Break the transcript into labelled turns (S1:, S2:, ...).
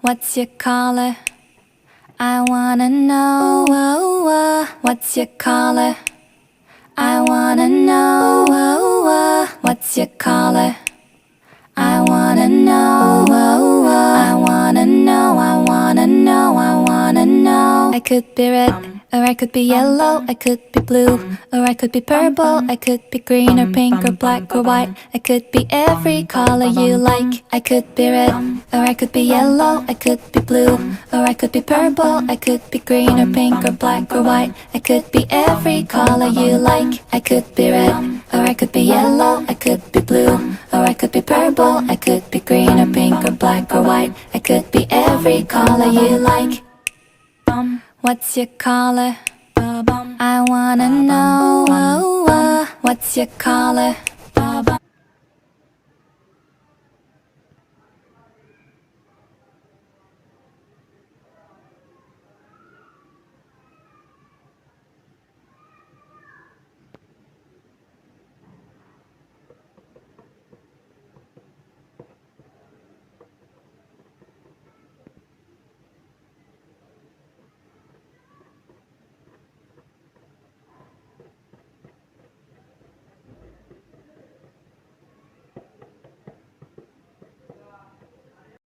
S1: What's your color? I wanna know. What's your color? I wanna know. What's your color? I wanna know. I wanna know. I wanna know. I wanna know. I could be red, or I could be yellow. I could be blue, or I could be purple. I could be green or pink or black or white. I could be every color you like. I could be red, or I could be yellow. I could be blue, or I could be purple. I could be green or pink or black or white. I could be every color you like. I could be red, or I could be yellow. I could be blue, or I could be purple. I could be green or pink or black or white. I could be every color you like. What's your color? I wanna know. What's your color?